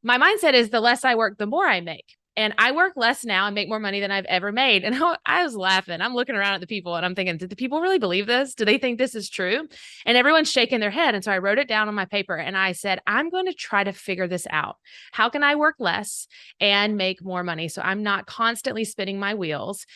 my mindset is the less I work, the more I make. And I work less now and make more money than I've ever made. And I was laughing. I'm looking around at the people and I'm thinking, did the people really believe this? Do they think this is true? And everyone's shaking their head. And so I wrote it down on my paper and I said, I'm going to try to figure this out. How can I work less and make more money? So I'm not constantly spinning my wheels.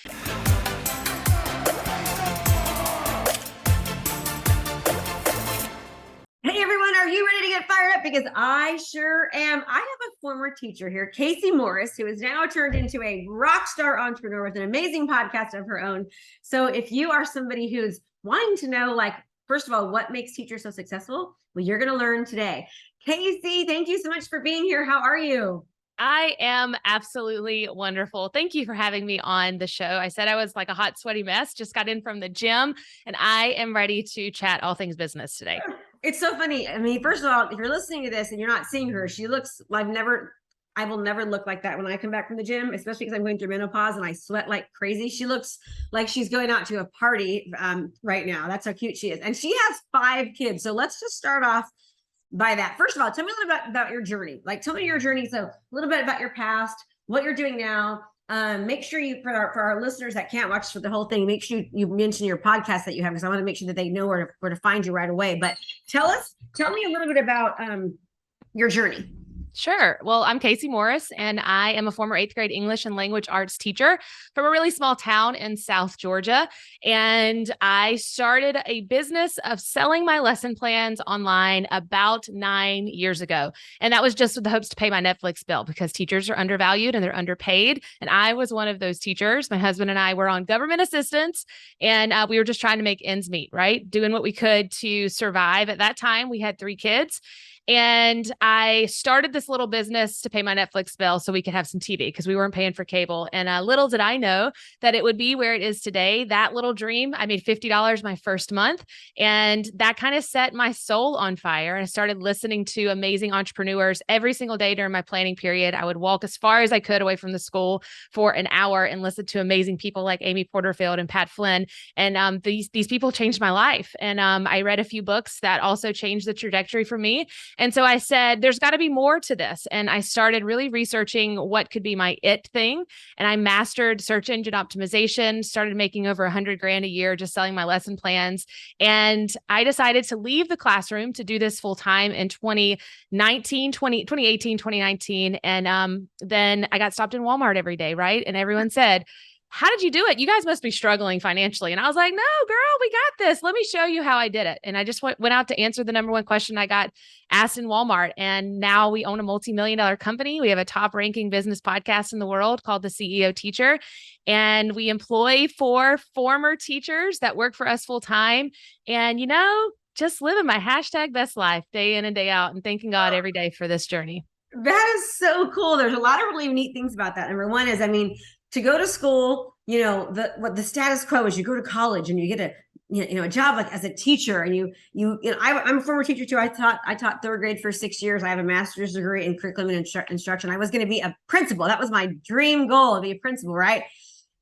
Hey everyone, are you ready to get fired up? Because I sure am. I have a former teacher here, Kayse Morris, who has now turned into a rock star entrepreneur with an amazing podcast of her own. So if you are somebody who's wanting to know, like, first of all, what makes teachers so successful? Well, you're going to learn today. Kayse, thank you so much for being here. How are you? I am absolutely wonderful. Thank you for having me on the show. I said I was like a hot, sweaty mess, just got in from the gym, and I am ready to chat all things business today. It's so funny. I mean, first of all, if you're listening to this and you're not seeing her, she looks like I will never look like that when I come back from the gym, especially because I'm going through menopause and I sweat like crazy. She looks like she's going out to a party right now. That's how cute she is. And she has 5 kids. So let's just start off by that. First of all, tell me a little bit about your journey. Like, tell me your journey. So a little bit about your past, what you're doing now. Make sure you, for our listeners that can't watch for the whole thing, make sure you mention your podcast that you have, because I want to make sure that they know where to find you right away. But tell me a little bit about your journey. Sure. Well, I'm Kayse Morris, and I am a former 8th grade English and language arts teacher from a really small town in South Georgia. And I started a business of selling my lesson plans online about 9 years ago. And that was just with the hopes to pay my Netflix bill, because teachers are undervalued and they're underpaid. And I was one of those teachers. My husband and I were on government assistance, and we were just trying to make ends meet, right? Doing what we could to survive. At that time, we had 3 kids. And I started this little business to pay my Netflix bill so we could have some TV, because we weren't paying for cable. And little did I know that it would be where it is today. That little dream, I made $50 my first month. And that kind of set my soul on fire. And I started listening to amazing entrepreneurs every single day during my planning period. I would walk as far as I could away from the school for an hour and listen to amazing people like Amy Porterfield and Pat Flynn. And these people changed my life. And I read a few books that also changed the trajectory for me. And so I said, there's got to be more to this. And I started really researching what could be my it thing. And I mastered search engine optimization, started making over $100,000 a year just selling my lesson plans. And I decided to leave the classroom to do this full time in 2018, 2019. And then I got stopped in Walmart every day, right? And everyone said, how did you do it? You guys must be struggling financially. And I was like, no, girl, we got this. Let me show you how I did it. And I just went out to answer the number one question I got asked in Walmart. And now we own a multi-million-dollar company. We have a top ranking business podcast in the world called The CEO Teacher. And we employ 4 former teachers that work for us full time. And, just living my #best life day in and day out, and thanking God every day for this journey. That is so cool. There's a lot of really neat things about that. Number one is, I mean, to go to school, what the status quo is, you go to college and you get a job like as a teacher, and I'm a former teacher too. I taught 3rd grade for 6 years. I have a master's degree in curriculum and instruction. I was going to be a principal. That was my dream goal, to be a principal, right?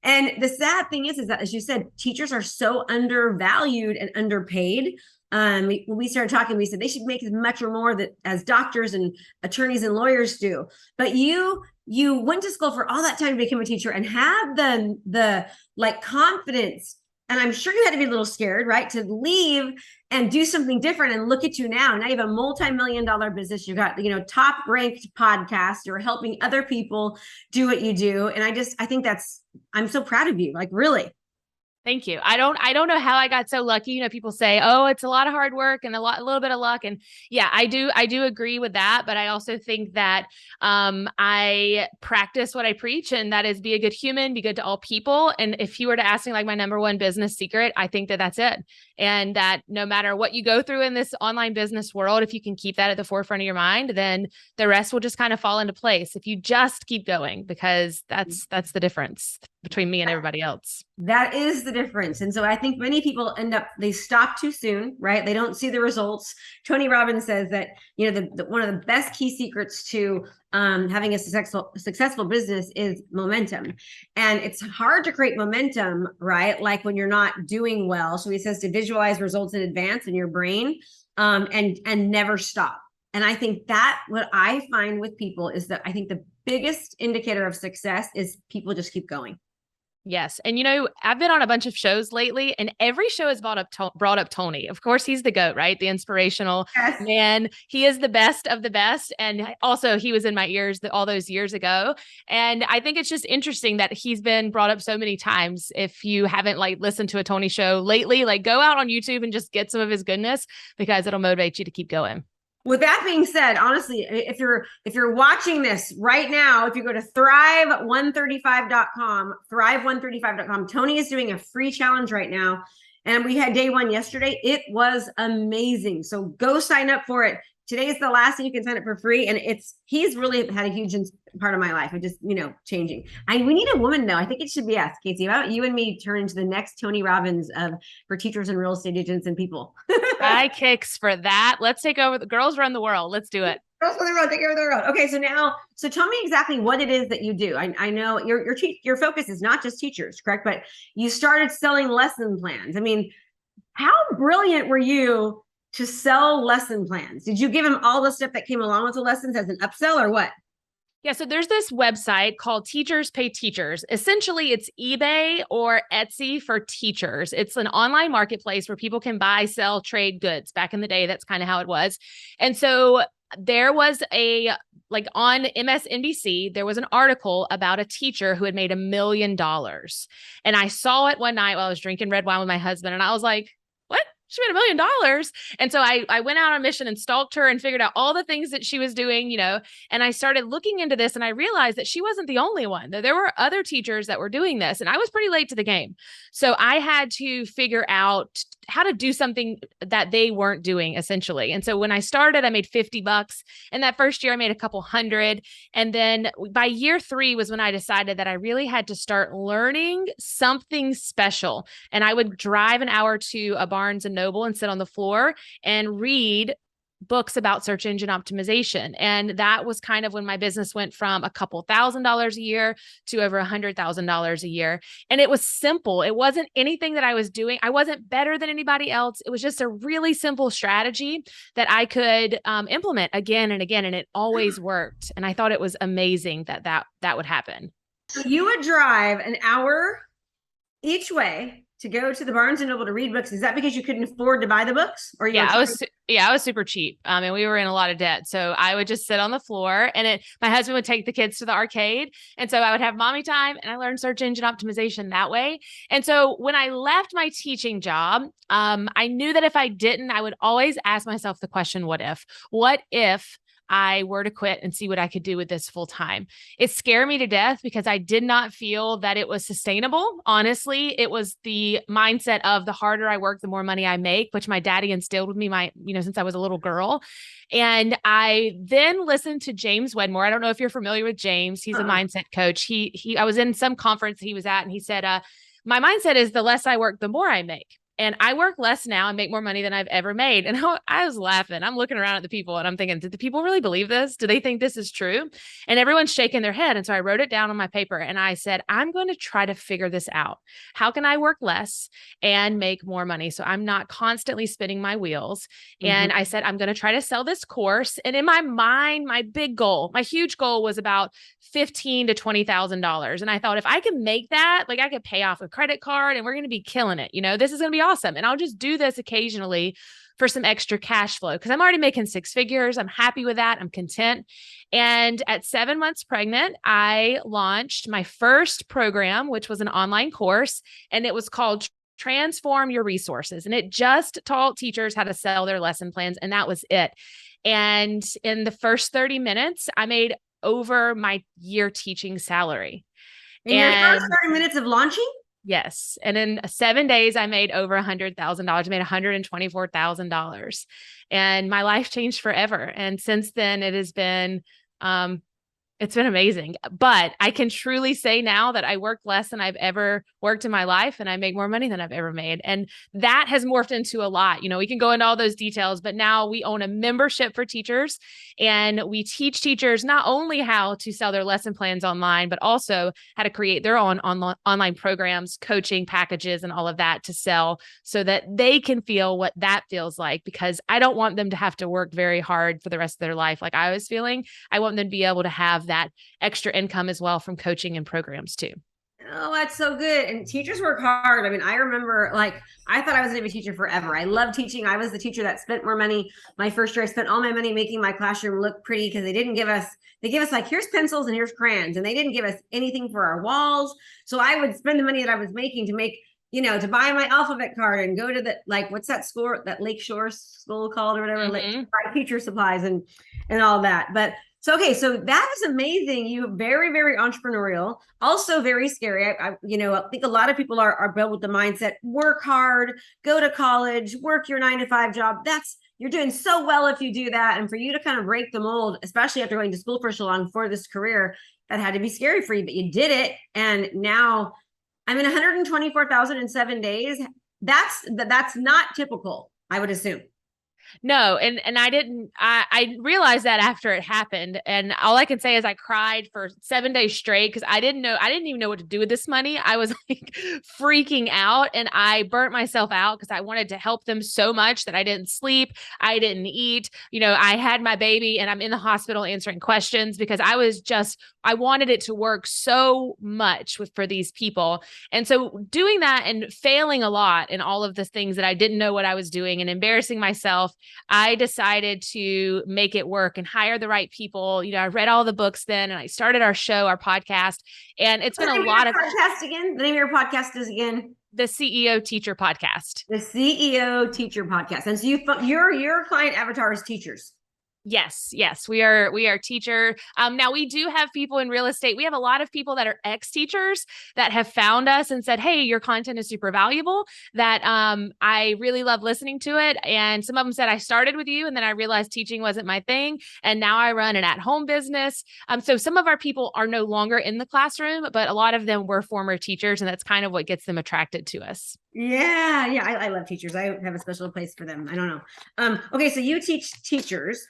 And the sad thing is that, as you said, teachers are so undervalued and underpaid. When we started talking, we said they should make as much or more that as doctors and attorneys and lawyers do. But you went to school for all that time to become a teacher and have the like confidence. And I'm sure you had to be a little scared, right? To leave and do something different. And look at you now. Now you have a multi-million-dollar business. You got, top ranked podcast. You're helping other people do what you do. And I think I'm so proud of you. Like, really. Thank you. I don't know how I got so lucky. People say, oh, it's a lot of hard work and a little bit of luck. And yeah, I do agree with that. But I also think that I practice what I preach, and that is be a good human, be good to all people. And if you were to ask me like my number one business secret, I think that that's it. And that no matter what you go through in this online business world, if you can keep that at the forefront of your mind, then the rest will just kind of fall into place. If you just keep going, because that's the difference between me and everybody else. That is the difference. And so I think many people they stop too soon, right? They don't see the results. Tony Robbins says that, one of the best key secrets to having a successful business is momentum. And it's hard to create momentum, right? Like when you're not doing well. So he says to visualize results in advance in your brain, and never stop. And I think that what I find with people is that I think the biggest indicator of success is people just keep going. Yes. And I've been on a bunch of shows lately, and every show has brought up Tony. Of course, he's the GOAT, right? The inspirational Yes. man. He is the best of the best. And also, he was in my ears all those years ago. And I think it's just interesting that he's been brought up so many times. If you haven't listened to a Tony show lately, go out on YouTube and just get some of his goodness, because it'll motivate you to keep going. With that being said, honestly, if you're watching this right now, if you go to thrive135.com, thrive135.com, Tony is doing a free challenge right now. And we had day one yesterday. It was amazing. So go sign up for it. Today is the last day you can sign up for free. And he's really had a huge part of my life. It just, changing. We need a woman though. I think it should be us, Kayse. How about you and me turn into the next Tony Robbins for teachers and real estate agents and people? High kicks for that. Let's take over. The girls run the world. Let's do it. Girls run the road. Take over the road. Okay, so tell me exactly what it is that you do. I know your focus is not just teachers, correct? But you started selling lesson plans. I mean, how brilliant were you to sell lesson plans? Did you give them all the stuff that came along with the lessons as an upsell, or what? Yeah, so there's this website called Teachers Pay Teachers. Essentially, it's eBay or Etsy for teachers. It's an online marketplace where people can buy, sell, trade goods. Back in the day, that's kind of how it was. And so there was on MSNBC, there was an article about a teacher who had made $1 million. And I saw it one night while I was drinking red wine with my husband. And I was like, what? She made $1 million. And so I went out on a mission and stalked her and figured out all the things that she was doing, and I started looking into this, and I realized that she wasn't the only one. There were other teachers that were doing this, and I was pretty late to the game. So I had to figure out how to do something that they weren't doing, essentially. And so when I started, I made $50. And that first year I made a couple hundred. And then by year 3 was when I decided that I really had to start learning something special. And I would drive an hour to a Barnes and Noble and sit on the floor and read books about search engine optimization. And that was kind of when my business went from a couple $1,000s a year to over $100,000 a year. And it was simple. It wasn't anything that I was doing. I wasn't better than anybody else. It was just a really simple strategy that I could implement again and again. And it always worked. And I thought it was amazing that would happen. So you would drive an hour each way to go to the Barnes and Noble to read books. Is that because you couldn't afford to buy the books? Or I was super cheap. And we were in a lot of debt. So I would just sit on the floor, and my husband would take the kids to the arcade. And so I would have mommy time, and I learned search engine optimization that way. And so when I left my teaching job, I knew that if I didn't, I would always ask myself the question, what if I were to quit and see what I could do with this full time? It scared me to death because I did not feel that it was sustainable. Honestly, it was the mindset of the harder I work, the more money I make, which my daddy instilled with me since I was a little girl. And I then listened to James Wedmore. I don't know if you're familiar with James. He's a mindset coach. I was in some conference he was at, and he said, my mindset is the less I work, the more I make. And I work less now and make more money than I've ever made. And I was laughing. I'm looking around at the people and I'm thinking, did the people really believe this? Do they think this is true? And everyone's shaking their head. And so I wrote it down on my paper and I said, I'm going to try to figure this out. How can I work less and make more money so I'm not constantly spinning my wheels? And I said, I'm going to try to sell this course. And in my mind, my huge goal was about $15,000 to $20,000. And I thought, if I can make that, I could pay off a credit card and we're going to be killing it. This is going to be awesome. And I'll just do this occasionally for some extra cash flow because I'm already making 6 figures. I'm happy with that. I'm content. And at 7 months pregnant, I launched my first program, which was an online course, and it was called Transform Your Resources. And it just taught teachers how to sell their lesson plans. And that was it. And in the first 30 minutes, I made over my year teaching salary. In your first 30 minutes of launching? Yes. And in 7 days, I made over $100,000. I made $124,000. And my life changed forever. And since then, it has been It's been amazing. But I can truly say now that I work less than I've ever worked in my life and I make more money than I've ever made. And that has morphed into a lot. We can go into all those details, but now we own a membership for teachers and we teach teachers not only how to sell their lesson plans online, but also how to create their own online programs, coaching packages, and all of that to sell so that they can feel what that feels like. Because I don't want them to have to work very hard for the rest of their life like I was feeling. I want them to be able to have that extra income as well from coaching and programs too. Oh, that's so good. And teachers work hard. I mean, I remember I thought I was going to be a teacher forever. I love teaching. I was the teacher that spent more money. My first year, I spent all my money making my classroom look pretty because they gave us like, here's pencils and here's crayons. And they didn't give us anything for our walls. So I would spend the money that I was making to make, to buy my alphabet card and go to what's that school, that Lakeshore school called or whatever, buy teacher supplies and all that. But okay, so that is amazing. You very, very entrepreneurial, also very scary. I think a lot of people are built with the mindset: work hard, go to college, work your 9 to 5 job. You're doing so well if you do that. And for you to kind of break the mold, especially after going to school for so long for this career, that had to be scary for you, but you did it. And now I'm in 124,000 in 7 days. That's not typical, I would assume. No, and I realized that after it happened. And all I can say is I cried for 7 days straight because I didn't even know what to do with this money. I was like freaking out and I burnt myself out because I wanted to help them so much that I didn't sleep. I didn't eat. I had my baby and I'm in the hospital answering questions because I wanted it to work so much for these people. And so doing that and failing a lot in all of the things that I didn't know what I was doing and embarrassing myself, I decided to make it work and hire the right people. I read all the books then and I started our show, our podcast, and it's been a lot of podcast again. The name of your podcast is again the CEO Teacher Podcast. The CEO Teacher Podcast. And so your client avatar is teachers. Yes. We are teacher. Now we do have people in real estate. We have a lot of people that are ex-teachers that have found us and said, "Hey, your content is super valuable. That I really love listening to it." And some of them said, "I started with you and then I realized teaching wasn't my thing. And now I run an at-home business." So some of our people are no longer in the classroom, but a lot of them were former teachers, and that's kind of what gets them attracted to us. Yeah. I love teachers. I have a special place for them. I don't know. Okay, so you teach teachers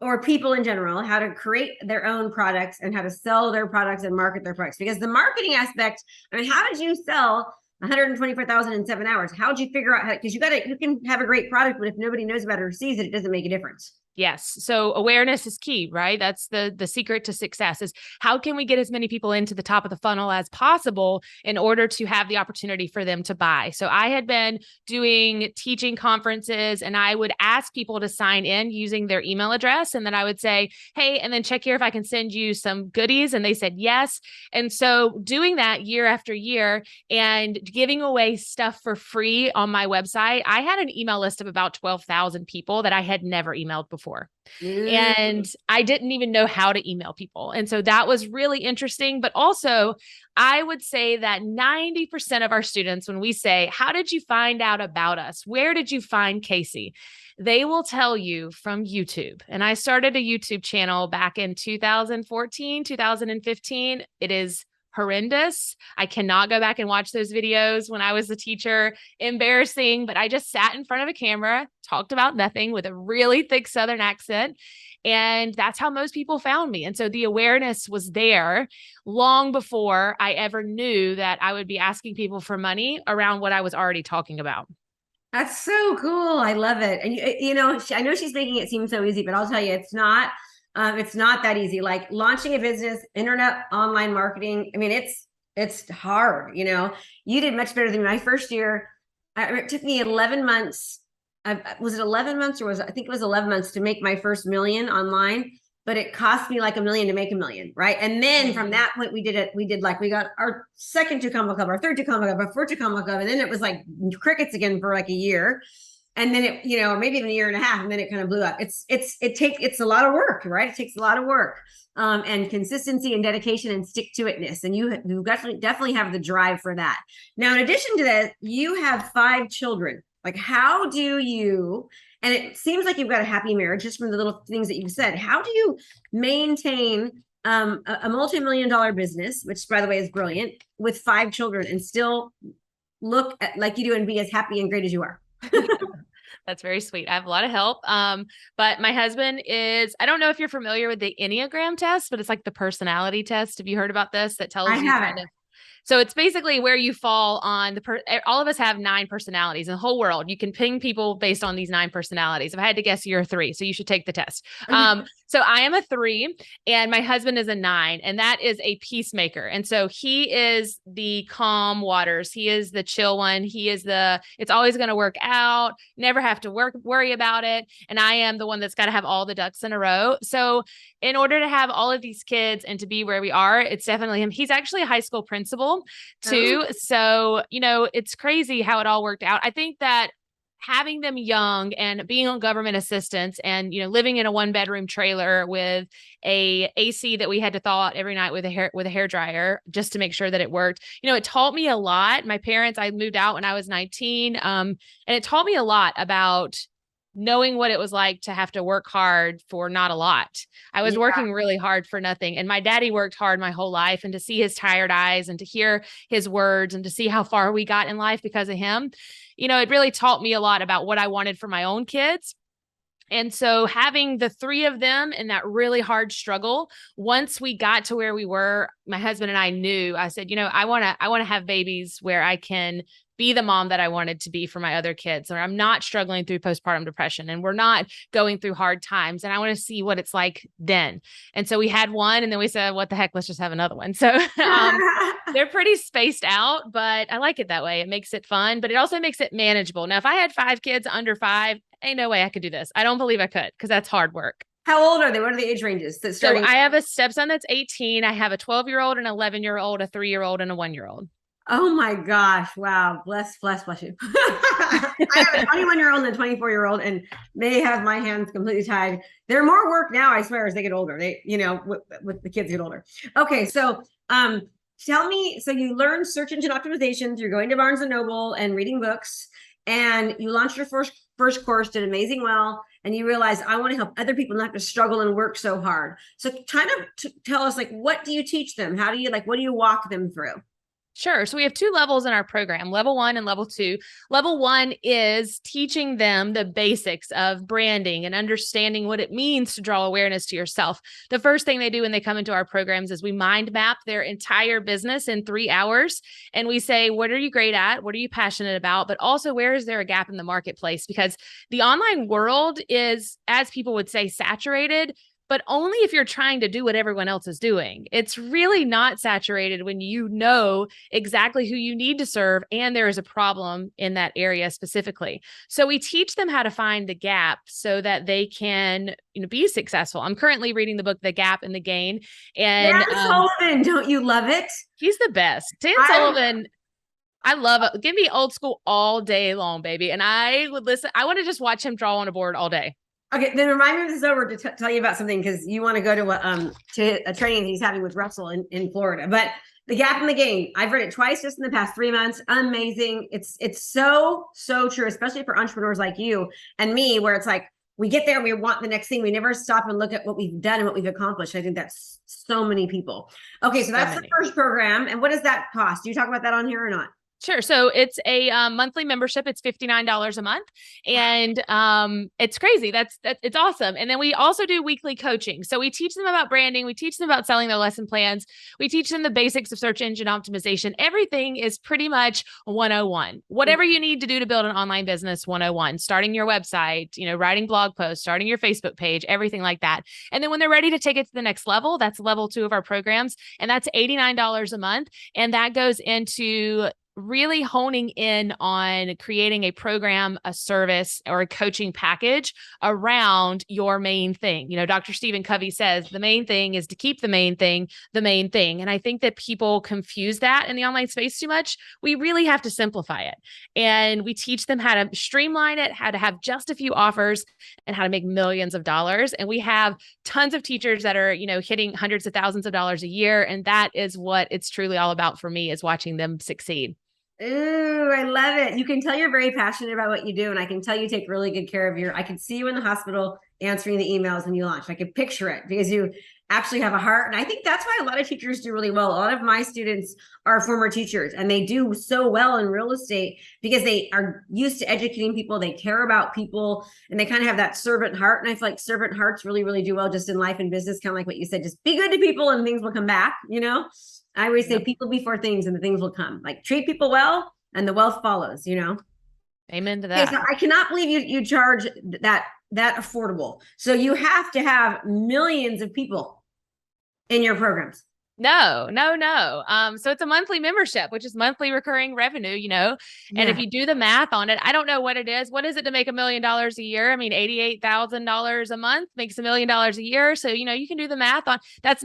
or people in general how to create their own products and how to sell their products and market their products. Because the marketing aspect, I mean, how did you sell 124,000 in 7 hours? How did you figure out how? Because you can have a great product, but if nobody knows about it or sees it, it doesn't make a difference. Yes. So awareness is key, right? That's the secret to success is how can we get as many people into the top of the funnel as possible in order to have the opportunity for them to buy. So I had been doing teaching conferences and I would ask people to sign in using their email address. And then I would say, "Hey, and then check here if I can send you some goodies." And they said yes. And so doing that year after year and giving away stuff for free on my website, I had an email list of about 12,000 people that I had never emailed before. And I didn't even know how to email people. And so that was really interesting. But also, I would say that 90% of our students, when we say, "How did you find out about us? Where did you find Kayse?" They will tell you from YouTube. And I started a YouTube channel back in 2014, 2015. It is horrendous. I cannot go back and watch those videos when I was a teacher. Embarrassing, but I just sat in front of a camera, talked about nothing with a really thick Southern accent. And that's how most people found me. And so the awareness was there long before I ever knew that I would be asking people for money around what I was already talking about. That's so cool. I love it. And I know she's making it seem so easy, but I'll tell you, it's not. It's not that easy. Like launching a business, internet, online marketing. I mean, it's hard. You did much better than my first year. It took me 11 months. Was it 11 months or I think it was 11 months to make my first million online, but it cost me like $1 million to make $1 million. Right. And then from that point, we got our second Tucumbo Club, our third Tucumbo Club, our fourth Tucumbo Club. And then it was like crickets again for like a year. And then it, maybe even a year and a half, and then it kind of blew up. It's a lot of work, right? It takes a lot of work, and consistency and dedication and stick to itness. And you definitely have the drive for that. Now, in addition to that, you have 5 children. Like, how do you, and it seems like you've got a happy marriage just from the little things that you've said. How do you maintain a multi-million-dollar business, which by the way is brilliant, with 5 children and still look like you do and be as happy and great as you are. That's very sweet. I have a lot of help. But my husband is, I don't know if you're familiar with the Enneagram test, but it's like the personality test. Have you heard about this that I tells you kind haven't. of so it's basically where you fall on all of us have 9 personalities in the whole world. You can ping people based on these 9 personalities. If I had to guess, you're a 3, so you should take the test. So I am a 3 and my husband is a 9, and that is a peacemaker. And so he is the calm waters. He is the chill one. He is it's always going to work out, never have to worry about it. And I am the one that's got to have all the ducks in a row. So in order to have all of these kids and to be where we are, it's definitely him. He's actually a high school principal too. Oh. So, it's crazy how it all worked out. I think that having them young and being on government assistance and, living in a 1-bedroom trailer with a AC that we had to thaw out every night with a hair dryer just to make sure that it worked. It taught me a lot. My parents, I moved out when I was 19. And it taught me a lot about knowing what it was like to have to work hard for not a lot. I was Yeah. working really hard for nothing. And my daddy worked hard my whole life, and to see his tired eyes and to hear his words and to see how far we got in life because of him, it really taught me a lot about what I wanted for my own kids. And so having the 3 of them in that really hard struggle, once we got to where we were, my husband and I knew, I said, I want to have babies where I can be the mom that I wanted to be for my other kids, or I'm not struggling through postpartum depression and we're not going through hard times. And I want to see what it's like then. And so we had one, and then we said, what the heck, let's just have another one. So, they're pretty spaced out, but I like it that way. It makes it fun, but it also makes it manageable. Now, if I had 5 kids under 5, ain't no way I could do this. I don't believe I could, because that's hard work. How old are they? What are the age ranges that So starting? I have a stepson that's 18. I have a 12-year-old, an 11-year-old, a 3-year-old, and a 1-year-old. Oh my gosh. Wow. Bless you. I have a 21-year-old and a 24-year-old, and they have my hands completely tied. They're more work now, I swear, as they get older. They, with the kids get older. Okay. So, tell me, so you learned search engine optimization through going to Barnes and Noble and reading books, and you launched your first course, did amazing well, and you realized, I want to help other people not to struggle and work so hard. So kind of tell us, like, what do you teach them? How do you, what do you walk them through? Sure. So we have 2 levels in our program, level 1 and level 2. Level 1 is teaching them the basics of branding and understanding what it means to draw awareness to yourself. The first thing they do when they come into our programs is we mind map their entire business in 3 hours. And we say, what are you great at? What are you passionate about? But also, where is there a gap in the marketplace? Because the online world is, as people would say, saturated, but only if you're trying to do what everyone else is doing. It's really not saturated when you know exactly who you need to serve and there is a problem in that area specifically. So we teach them how to find the gap so that they can, be successful. I'm currently reading the book, The Gap and the Gain. And Dan Sullivan, don't you love it? He's the best. Dan Sullivan, I love it. Give me old school all day long, baby. And I would listen. I want to just watch him draw on a board all day. Okay, then remind me of this over to tell you about something, because you want to go to a training he's having with Russell in Florida. But The Gap in the Gain, I've read it twice just in the past 3 months. Amazing. It's so true, especially for entrepreneurs like you and me, where it's like we get there, we want the next thing, we never stop and look at what we've done and what we've accomplished. I think that's so many people. Okay, so that's the first program. And what does that cost? Do you talk about that on here or not? Sure. So it's a monthly membership. It's $59 a month, and it's crazy. It's awesome. And then we also do weekly coaching. So we teach them about branding. We teach them about selling their lesson plans. We teach them the basics of search engine optimization. Everything is pretty much 101. Whatever you need to do to build an online business, 101. Starting your website, writing blog posts, starting your Facebook page, everything like that. And then when they're ready to take it to the next level, that's level 2 of our programs, and that's $89 a month, and that goes into really honing in on creating a program, a service, or a coaching package around your main thing. Dr. Stephen Covey says the main thing is to keep the main thing the main thing. And I think that people confuse that in the online space too much. We really have to simplify it. And we teach them how to streamline it, how to have just a few offers, and how to make millions of dollars. And we have tons of teachers that are, hitting hundreds of thousands of dollars a year. And that is what it's truly all about for me, is watching them succeed. Ooh, I love it. You can tell you're very passionate about what you do. And I can tell you take really good care of I can see you in the hospital answering the emails when you launch. I can picture it, because you actually have a heart. And I think that's why a lot of teachers do really well. A lot of my students are former teachers, and they do so well in real estate because they are used to educating people. They care about people, and they kind of have that servant heart. And I feel like servant hearts really, really do well just in life and business, kind of like what you said, just be good to people and things will come back, you know? I always say people before things and the things will come. Like treat people well and the wealth follows, you know? Amen to Okay, that. so I cannot believe you charge that affordable. So you have to have millions of people in your programs. No, no, no. So it's a monthly membership, which is monthly recurring revenue, you know. And if Yeah. you do the math on it, I don't know what it is. What is it to make $1 million a year? I mean, $88,000 a month makes $1 million a year. So, you know, you can do the math on that's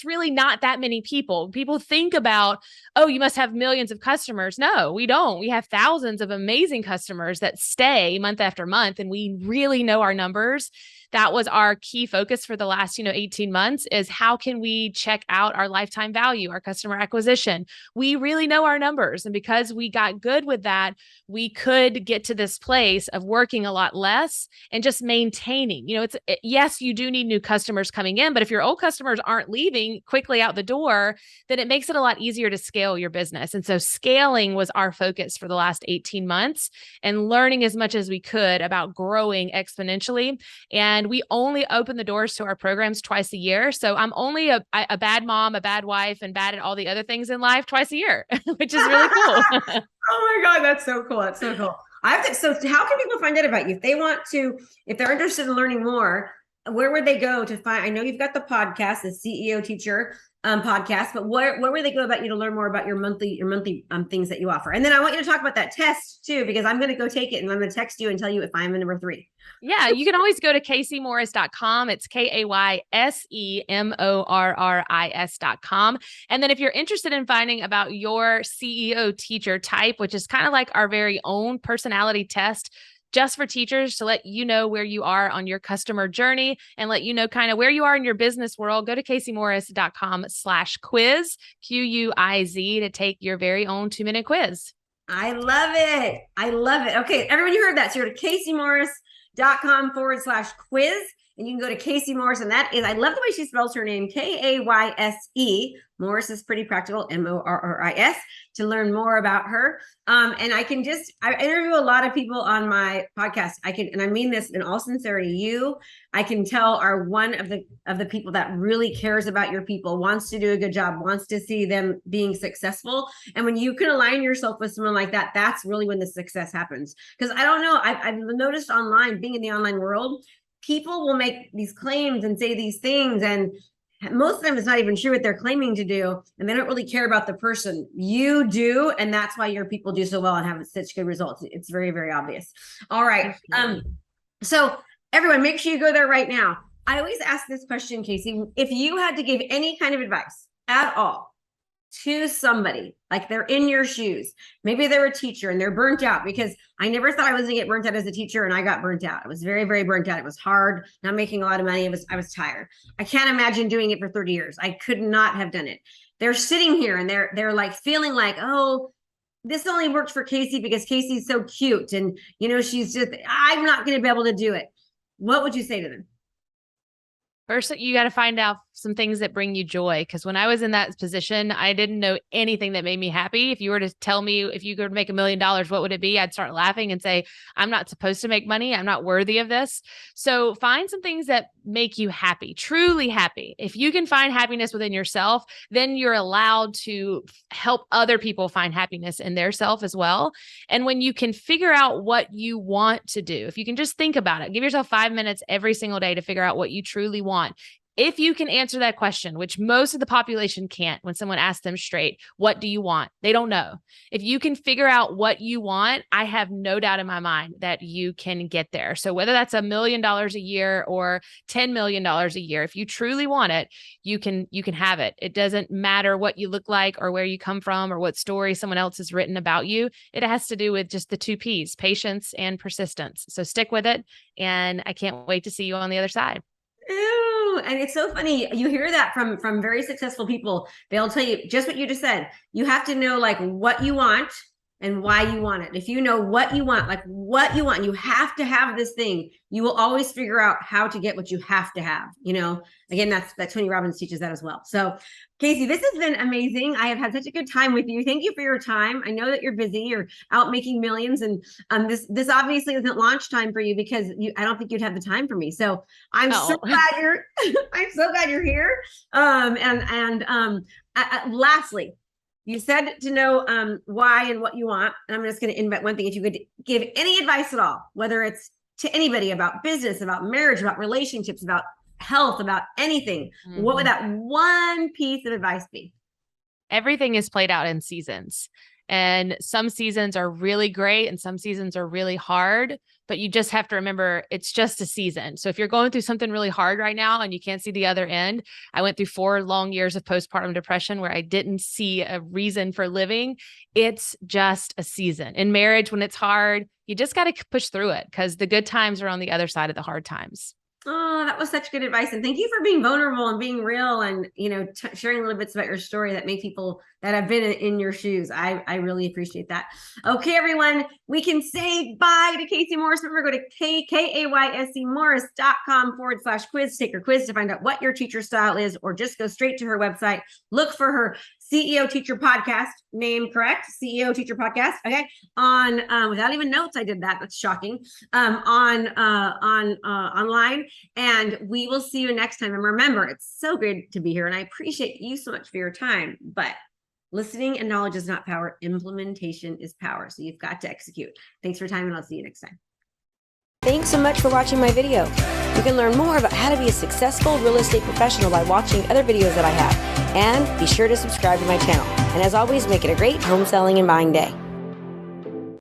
really not that many people. People think about, oh, you must have millions of customers. No, we don't. We have thousands of amazing customers that stay month after month, and we really know our numbers. That was our key focus for the last, 18 months, is how can we check out our lifetime value, our customer acquisition. We really know our numbers. And because we got good with that, we could get to this place of working a lot less and just maintaining. Yes, you do need new customers coming in, but if your old customers aren't leaving quickly out the door, then it makes it a lot easier to scale your business. And so scaling was our focus for the last 18 months, and learning as much as we could about growing exponentially. And we only open the doors to our programs twice a year. So I'm only a bad mom, a bad wife, and bad at all the other things in life twice a year, which is really cool. Oh my God, that's so cool. That's so cool. So how can people find out about you? If they're interested in learning more, where would they go to find? I know you've got the podcast, the CEO Teacher podcast, but where would they go about you to learn more about your monthly things that you offer? And then I want you to talk about that test too, because I'm going to go take it and I'm going to text you and tell you if I'm a number 3. Yeah, you can always go to kaysemorris.com. It's KayseMorris.com. And then if you're interested in finding about your CEO teacher type, which is kind of like our very own personality test, just for teachers to let you know where you are on your customer journey and let you know kind of where you are in your business world, go to kaysemorris.com/quiz, QUIZ, to take your very own 2-minute quiz. I love it. I love it. Okay, everyone, you heard that. So you're to kaysemorris.com/quiz. And you can go to Kayse Morris. And I love the way she spells her name, Kayse. Morris is pretty practical, Morris, to learn more about her. And I interview a lot of people on my podcast. And I mean this in all sincerity, I can tell are one of the people that really cares about your people, wants to do a good job, wants to see them being successful. And when you can align yourself with someone like that, that's really when the success happens. Because I don't know, I've noticed online, being in the online world, people will make these claims and say these things, and most of them it's not even true what they're claiming to do, and they don't really care about the person. You do, and that's why your people do so well and have such good results. It's very, very obvious. All right. So everyone, make sure you go there right now. I always ask this question, Kayse, if you had to give any kind of advice at all to somebody, like they're in your shoes, maybe they're a teacher and they're burnt out, because I never thought I was gonna get burnt out as a teacher, and I got burnt out. I was very, very burnt out. It was hard, not making a lot of money. I was tired. I can't imagine doing it for 30 years. I could not have done it. They're sitting here and they're like feeling like, oh, this only worked for Kayse because Kayse's so cute, and I'm not going to be able to do it. What would you say to them? First, you got to find out some things that bring you joy. Because when I was in that position, I didn't know anything that made me happy. If you were to tell me if you could make $1 million, what would it be? I'd start laughing and say, I'm not supposed to make money. I'm not worthy of this. So find some things that make you happy, truly happy. If you can find happiness within yourself, then you're allowed to help other people find happiness in their self as well. And when you can figure out what you want to do, if you can just think about it, give yourself 5 minutes every single day to figure out what you truly want. If you can answer that question, which most of the population can't, when someone asks them straight, what do you want? They don't know. If you can figure out what you want, I have no doubt in my mind that you can get there. So whether that's $1 million a year or $10 million a year, if you truly want it, you can have it. It doesn't matter what you look like or where you come from or what story someone else has written about you. It has to do with just the 2 P's, patience and persistence. So stick with it. And I can't wait to see you on the other side. Ew. And it's so funny. You hear that from very successful people. They'll tell you just what you just said. You have to know like what you want, and why you want it, if you know what you want, like what you want, you have to have this thing, you will always figure out how to get what you have to have. Again, that Tony Robbins teaches that as well. So Kayse, this has been amazing. I have had such a good time with you. Thank you for your time. I know that you're busy, you're out making millions, and this obviously isn't launch time for you, because I don't think you'd have the time for me. So I'm so glad you're I'm so glad you're here. Lastly, you said to know why and what you want. And I'm just going to invite one thing. If you could give any advice at all, whether it's to anybody about business, about marriage, about relationships, about health, about anything, what would that one piece of advice be? Everything is played out in seasons. And some seasons are really great and some seasons are really hard, but you just have to remember it's just a season. So if you're going through something really hard right now and you can't see the other end, I went through 4 long years of postpartum depression where I didn't see a reason for living. It's just a season. In marriage, when it's hard, you just got to push through it, because the good times are on the other side of the hard times. Oh, that was such good advice. And thank you for being vulnerable and being real, and, sharing little bits about your story that make people that have been in your shoes. I really appreciate that. Okay, everyone, we can say bye to Kayse Morris. Remember, go to KayseMorris.com/quiz. Take her quiz to find out what your teacher style is, or just go straight to her website. Look for her CEO Teacher Podcast name, correct? CEO Teacher Podcast. Okay. On without even notes, I did that. That's shocking. Online. And we will see you next time. And remember, it's so good to be here. And I appreciate you so much for your time. But listening and knowledge is not power. Implementation is power. So you've got to execute. Thanks for your time, and I'll see you next time. Thanks so much for watching my video. You can learn more about how to be a successful real estate professional by watching other videos that I have. And be sure to subscribe to my channel. And as always, make it a great home selling and buying day.